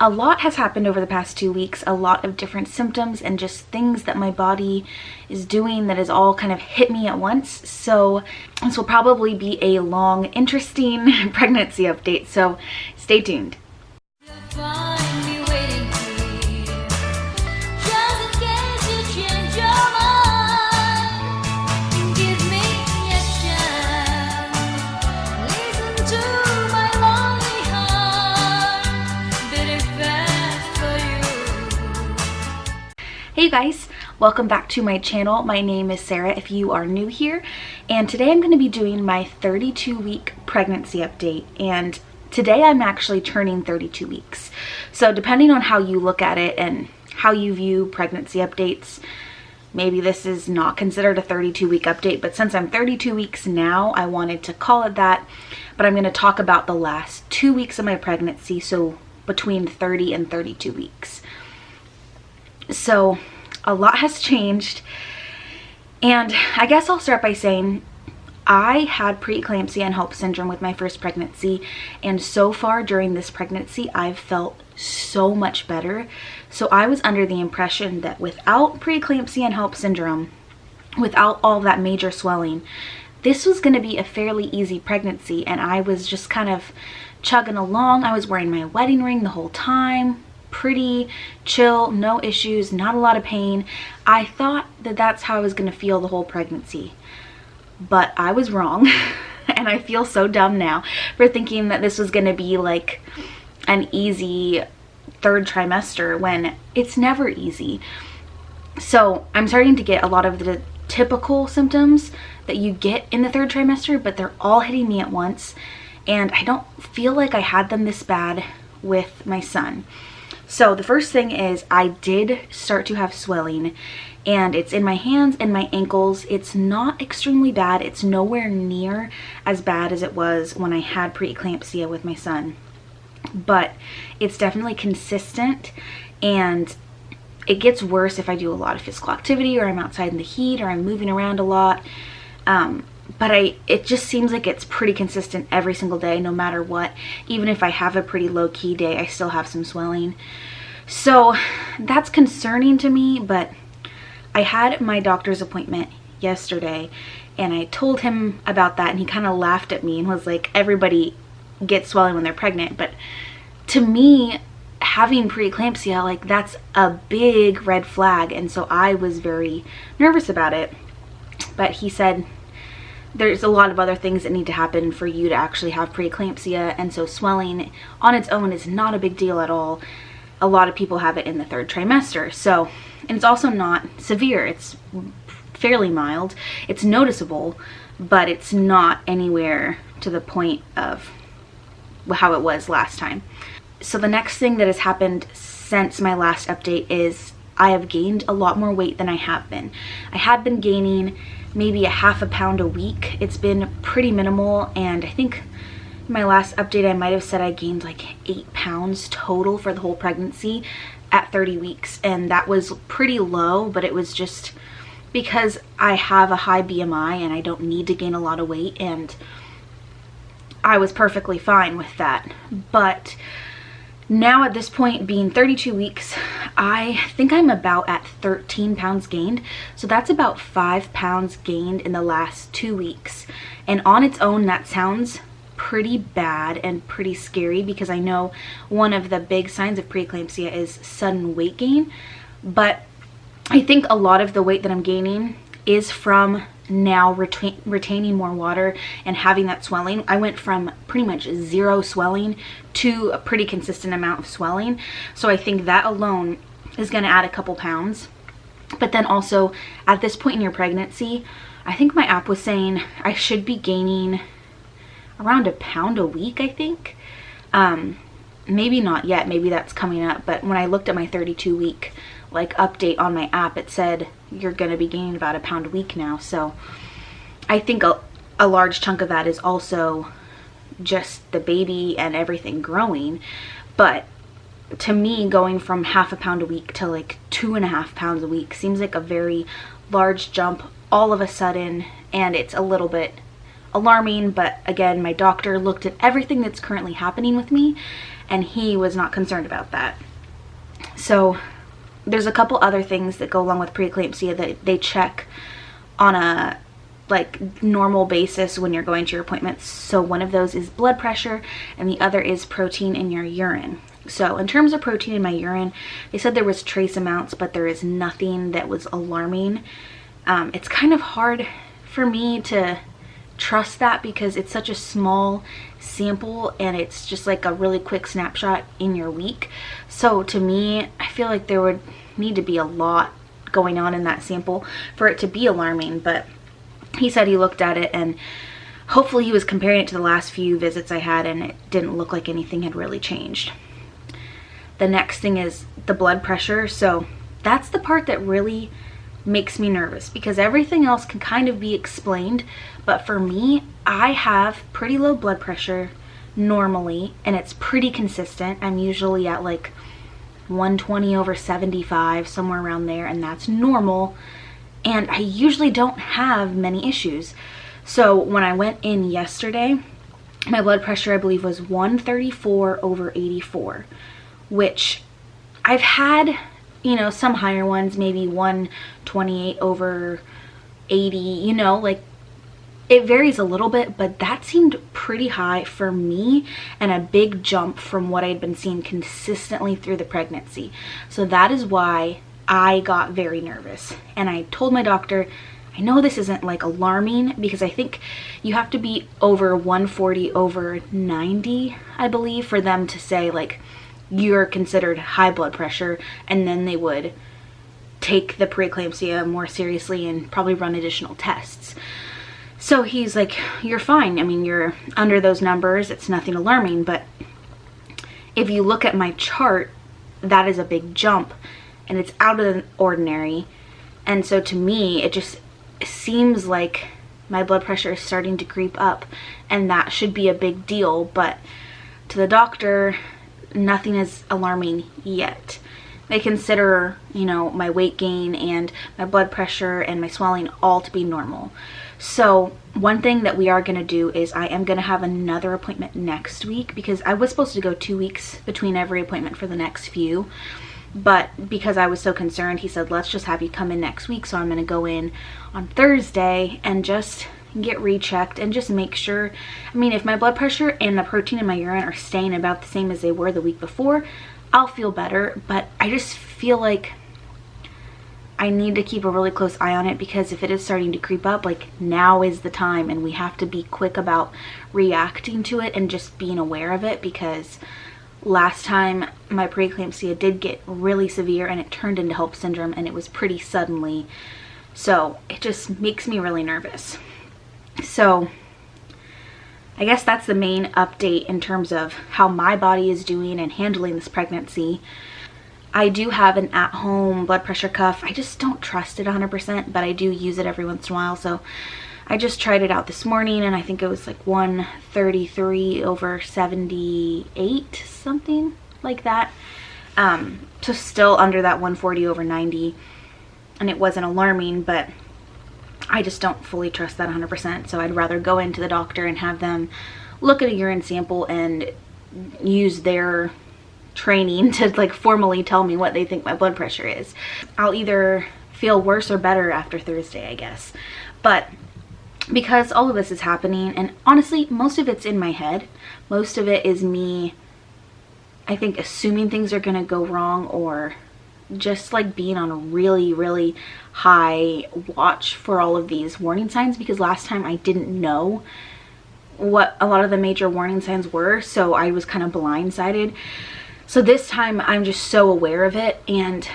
A lot has happened over the past 2 weeks, a lot of different symptoms and just things that my body is doing that has all kind of hit me at once. So this will probably be a long, interesting pregnancy update, so stay tuned. Hey guys, welcome back to my channel. My name is Sarah if you are new here, and today I'm going to be doing my 32-week pregnancy update. And today I'm actually turning 32 weeks. So depending on how you look at it and how you view pregnancy updates, maybe this is not considered a 32-week update, but since I'm 32 weeks now, I wanted to call it that. But I'm going to talk about the last 2 weeks of my pregnancy, so between 30 and 32 weeks. So a lot has changed, and I guess I'll start by saying I had preeclampsia and HELLP syndrome with my first pregnancy, and so far during this pregnancy I've felt so much better. So I was under the impression that without preeclampsia and HELLP syndrome, without all that major swelling, this was going to be a fairly easy pregnancy, and I was just kind of chugging along. I was wearing my wedding ring the whole time. Pretty chill, no issues, not a lot of pain. I thought that that's how I was going to feel the whole pregnancy, but I was wrong. And I feel so dumb now for thinking that this was going to be like an easy third trimester when it's never easy. So I'm starting to get a lot of the typical symptoms that you get in the third trimester, but they're all hitting me at once, and I don't feel like I had them this bad with my son. So the first thing is I did start to have swelling, and it's in my hands and my ankles. It's not extremely bad. It's nowhere near as bad as it was when I had preeclampsia with my son, but it's definitely consistent, and it gets worse if I do a lot of physical activity or I'm outside in the heat or I'm moving around a lot. But it just seems like it's pretty consistent every single day, no matter what. Even if I have a pretty low-key day, I still have some swelling. So that's concerning to me, but I had my doctor's appointment yesterday, and I told him about that, and he kind of laughed at me and was like, everybody gets swelling when they're pregnant. But to me, having preeclampsia, like, that's a big red flag, and so I was very nervous about it. But he said there's a lot of other things that need to happen for you to actually have preeclampsia, and so swelling on its own is not a big deal at all. A lot of people have it in the third trimester, so, and it's also not severe. It's fairly mild. It's noticeable, but it's not anywhere to the point of how it was last time. So the next thing that has happened since my last update is I have gained a lot more weight than I have been. I had been gaining maybe a half a pound a week. It's been pretty minimal, and I think my last update I might have said I gained like 8 pounds total for the whole pregnancy at 30 weeks, and that was pretty low, but it was just because I have a high BMI and I don't need to gain a lot of weight, and I was perfectly fine with that. But now at this point, being 32 weeks, I think I'm about at 13 pounds gained. So that's about 5 pounds gained in the last 2 weeks. And on its own, that sounds pretty bad and pretty scary, because I know one of the big signs of preeclampsia is sudden weight gain. But I think a lot of the weight that I'm gaining is from now retaining more water and having that swelling. I went from pretty much zero swelling to a pretty consistent amount of swelling. So I think that alone is going to add a couple pounds. But then also at this point in your pregnancy, I think my app was saying I should be gaining around a pound a week, I think. Maybe not yet, maybe that's coming up, but when I looked at my 32-week like update on my app, it said you're going to be gaining about a pound a week now. So I think a large chunk of that is also just the baby and everything growing. But to me, going from half a pound a week to like 2.5 pounds a week seems like a very large jump all of a sudden, and it's a little bit alarming, but again, my doctor looked at everything that's currently happening with me and he was not concerned about that. So there's a couple other things that go along with preeclampsia that they check on a like normal basis when you're going to your appointments. So one of those is blood pressure and the other is protein in your urine. So in terms of protein in my urine, they said there was trace amounts, but there is nothing that was alarming. It's kind of hard for me to trust that because it's such a small sample and it's just like a really quick snapshot in your week. So to me, I feel like there would need to be a lot going on in that sample for it to be alarming. But he said he looked at it and hopefully he was comparing it to the last few visits I had and it didn't look like anything had really changed. The next thing is the blood pressure. So that's the part that really makes me nervous because everything else can kind of be explained, but for me, I have pretty low blood pressure normally and it's pretty consistent. I'm usually at like 120/75, somewhere around there, and that's normal, and I usually don't have many issues. So when I went in yesterday, my blood pressure I believe was 134/84, which I've had, you know, some higher ones, maybe 128/80, you know, like it varies a little bit, but that seemed pretty high for me and a big jump from what I'd been seeing consistently through the pregnancy. So that is why I got very nervous. And I told my doctor, I know this isn't like alarming because I think you have to be over 140/90, I believe, for them to say like you're considered high blood pressure, and then they would take the preeclampsia more seriously and probably run additional tests. So he's like, you're fine. I mean, you're under those numbers. It's nothing alarming. But if you look at my chart, that is a big jump and it's out of the ordinary. And so to me, it just seems like my blood pressure is starting to creep up and that should be a big deal. But to the doctor, nothing is alarming yet. They consider, you know, my weight gain and my blood pressure and my swelling all to be normal. So one thing that we are going to do is I am going to have another appointment next week because I was supposed to go 2 weeks between every appointment for the next few. But because I was so concerned, he said, let's just have you come in next week. So I'm going to go in on Thursday and just get rechecked and just make sure. I mean, if my blood pressure and the protein in my urine are staying about the same as they were the week before, I'll feel better. But I just feel like I need to keep a really close eye on it because if it is starting to creep up, like now is the time and we have to be quick about reacting to it and just being aware of it, because last time my preeclampsia did get really severe and it turned into HELLP syndrome and it was pretty suddenly. So it just makes me really nervous. So I guess that's the main update in terms of how my body is doing and handling this pregnancy. I do have an at-home blood pressure cuff. I just don't trust it 100%, but I do use it every once in a while. So I just tried it out this morning and I think it was like 133/78, something like that. So still under that 140/90, and it wasn't alarming, but I just don't fully trust that 100%. So I'd rather go into the doctor and have them look at a urine sample and use their training to like formally tell me what they think my blood pressure is. I'll either feel worse or better after Thursday, I guess. But because all of this is happening, and honestly, most of it's in my head. Most of it is me, I think, assuming things are gonna go wrong or just like being on a really, really high watch for all of these warning signs, because last time I didn't know what a lot of the major warning signs were, so I was kind of blindsided. So this time I'm just so aware of it, and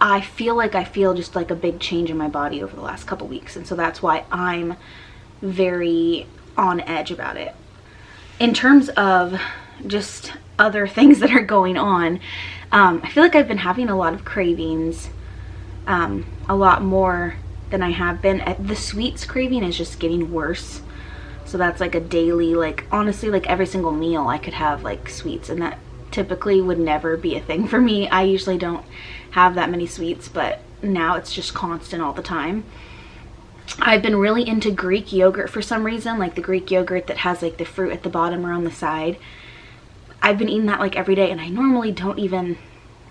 I feel just like a big change in my body over the last couple weeks, and so that's why I'm very on edge about it. In terms of just other things that are going on, I feel like I've been having a lot of cravings, a lot more than I have been. The sweets craving is just getting worse. So that's like a daily, like honestly, like every single meal I could have like sweets, and that typically would never be a thing for me. I usually don't have that many sweets, but now it's just constant all the time. I've been really into Greek yogurt for some reason, like the Greek yogurt that has like the fruit at the bottom or on the side. I've been eating that like every day, and I normally don't even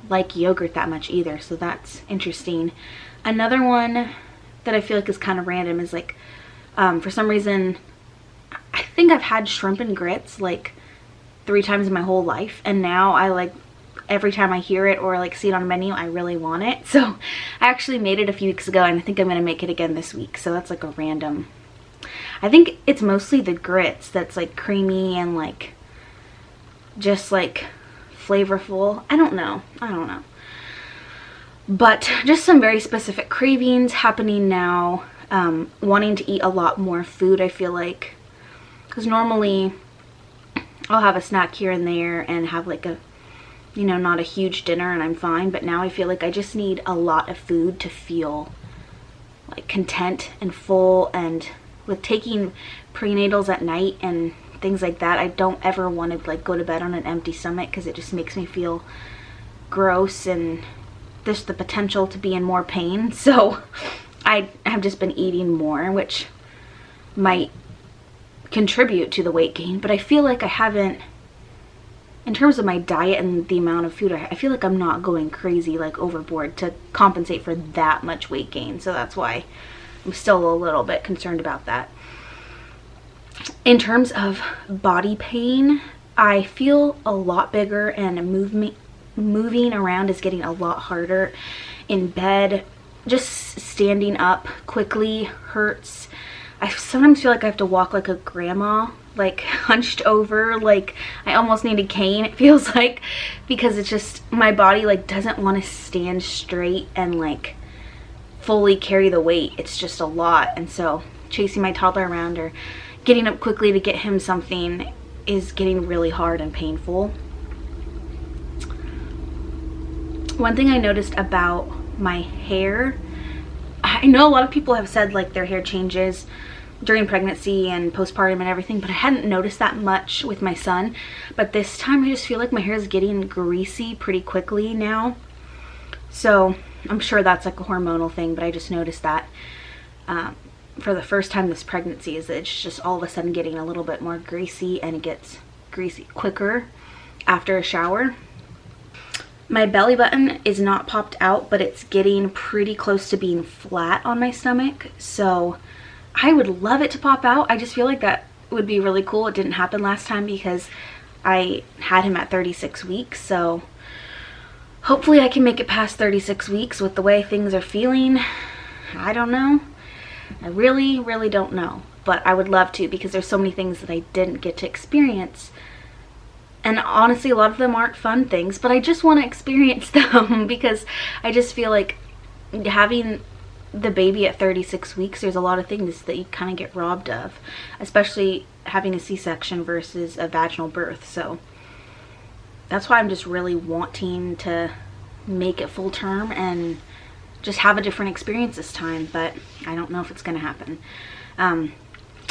like yogurt that much either, so that's interesting. Another one that I feel like is kind of random is like, for some reason, I think I've had shrimp and grits like 3 times in my whole life, and now I like, every time I hear it or like see it on a menu, I really want it. So I actually made it a few weeks ago, and I think I'm gonna make it again this week. So that's like a random, I think it's mostly the grits that's like creamy and like just like flavorful. I don't know, but just some very specific cravings happening now. Wanting to eat a lot more food, I feel like, because normally I'll have a snack here and there and have like a, you know, not a huge dinner and I'm fine, but now I feel like I just need a lot of food to feel like content and full. And with taking prenatals at night and things like that, I don't ever want to like go to bed on an empty stomach, because it just makes me feel gross and there's the potential to be in more pain. So I have just been eating more, which might contribute to the weight gain, but I feel like I haven't, in terms of my diet and the amount of food, I feel like I'm not going crazy like overboard to compensate for that much weight gain. So that's why I'm still a little bit concerned about that. In terms of body pain, I feel a lot bigger, and moving around is getting a lot harder. In bed, just standing up quickly hurts. I sometimes feel like I have to walk like a grandma, like hunched over, like I almost need a cane, it feels like, because it's just, my body like doesn't want to stand straight and like fully carry the weight. It's just a lot. And so chasing my toddler around or getting up quickly to get him something is getting really hard and painful. One thing I noticed about my hair, I know a lot of people have said like their hair changes during pregnancy and postpartum and everything, but I hadn't noticed that much with my son. But this time I just feel like my hair is getting greasy pretty quickly now. So I'm sure that's like a hormonal thing, but I just noticed that for the first time this pregnancy, is that it's just all of a sudden getting a little bit more greasy, and it gets greasy quicker after a shower. My belly button is not popped out, but it's getting pretty close to being flat on my stomach. So I would love it to pop out. I just feel like that would be really cool. It didn't happen last time because I had him at 36 weeks. So hopefully I can make it past 36 weeks with the way things are feeling. I don't know. I really, really don't know. But I would love to, because there's so many things that I didn't get to experience. And honestly, a lot of them aren't fun things, but I just want to experience them because I just feel like having the baby at 36 weeks, there's a lot of things that you kind of get robbed of, especially having a C-section versus a vaginal birth. So that's why I'm just really wanting to make it full term and just have a different experience this time, but I don't know if it's going to happen.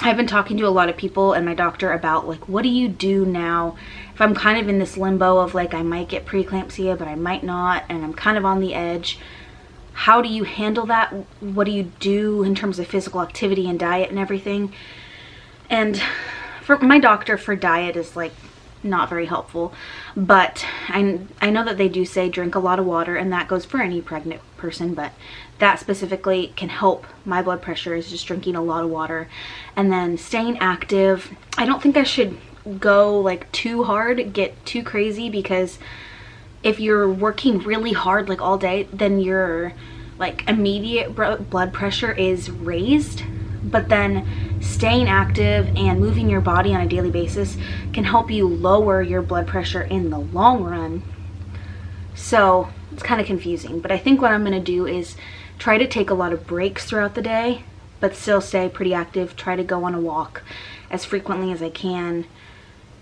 I've been talking to a lot of people and my doctor about like, what do you do now if I'm kind of in this limbo of like, I might get preeclampsia, but I might not, and I'm kind of on the edge. How do you handle that? What do you do in terms of physical activity and diet and everything? And for my doctor, for diet is like not very helpful, but I know that they do say drink a lot of water, and that goes for any pregnant person, but that specifically can help my blood pressure, is just drinking a lot of water. And then staying active. I don't think I should go like too hard, get too crazy, because if you're working really hard like all day, then your like immediate blood pressure is raised. But then staying active and moving your body on a daily basis can help you lower your blood pressure in the long run. So it's kind of confusing, but I think what I'm going to do is try to take a lot of breaks throughout the day, but still stay pretty active, try to go on a walk as frequently as I can,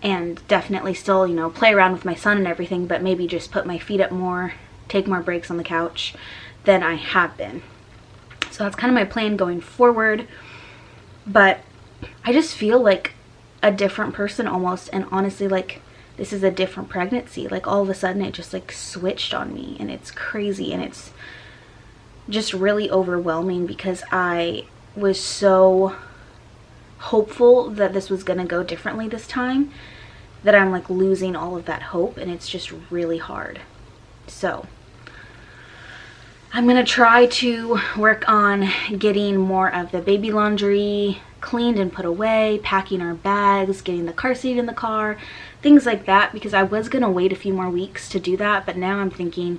and definitely still, you know, play around with my son and everything, but maybe just put my feet up more, take more breaks on the couch than I have been. So that's kind of my plan going forward. But I just feel like a different person almost, and honestly, like, this is a different pregnancy. Like, all of a sudden it just like switched on me, and it's crazy, and it's just really overwhelming because I was so hopeful that this was gonna go differently this time that I'm like losing all of that hope, and it's just really hard. So I'm gonna try to work on getting more of the baby laundry cleaned and put away, packing our bags, getting the car seat in the car, things like that, because I was gonna wait a few more weeks to do that, but now I'm thinking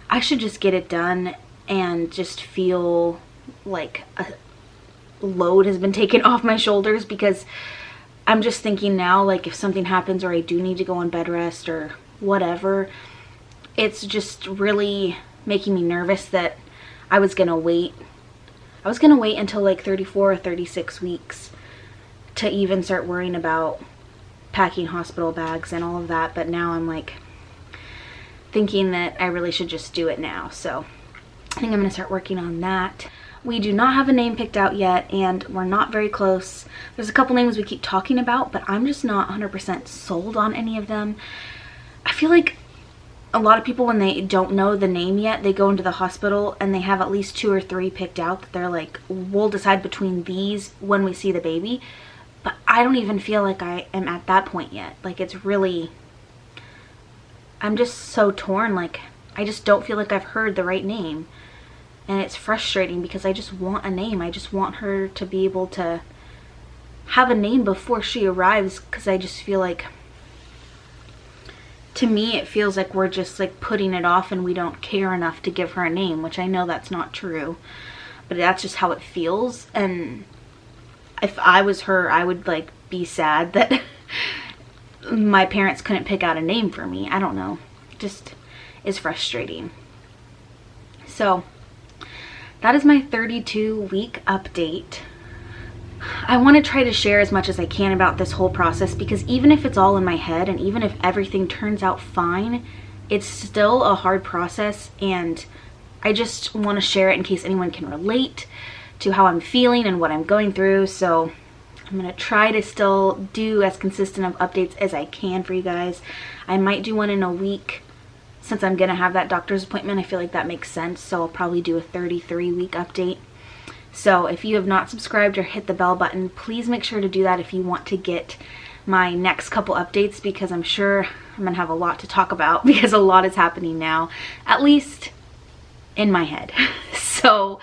I should just get it done and just feel like a load has been taken off my shoulders, because I'm just thinking now, like if something happens or I do need to go on bed rest or whatever, it's just really making me nervous that I was gonna wait until like 34 or 36 weeks to even start worrying about packing hospital bags and all of that. But now I'm like thinking that I really should just do it now. So I think I'm gonna start working on that. We do not have a name picked out yet, and we're not very close. There's a couple names we keep talking about, but I'm just not 100% sold on any of them. I feel like a lot of people, when they don't know the name yet, they go into the hospital and they have at least 2 or 3 picked out that they're like, we'll decide between these when we see the baby. But I don't even feel like I am at that point yet. Like, it's really, I'm just so torn. Like, I just don't feel like I've heard the right name. And it's frustrating because I just want a name. I just want her to be able to have a name before she arrives, because I just feel like, to me, it feels like we're just like putting it off and we don't care enough to give her a name, which I know that's not true, but that's just how it feels. And if I was her, I would like be sad that my parents couldn't pick out a name for me. I don't know. It just is frustrating. So that is my 32-week update. I want to try to share as much as I can about this whole process, because even if it's all in my head and even if everything turns out fine, it's still a hard process, and I just want to share it in case anyone can relate to how I'm feeling and what I'm going through. So I'm going to try to still do as consistent of updates as I can for you guys. I might do one in a week. Since I'm going to have that doctor's appointment, I feel like that makes sense. So I'll probably do a 33-week update. So if you have not subscribed or hit the bell button, please make sure to do that if you want to get my next couple updates, because I'm sure I'm going to have a lot to talk about, because a lot is happening now, at least in my head. So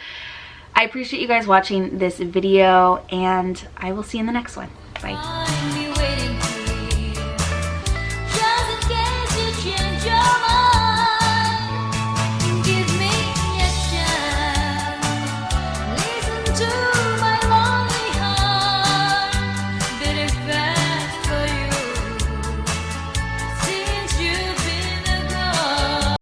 I appreciate you guys watching this video, and I will see you in the next one. Bye.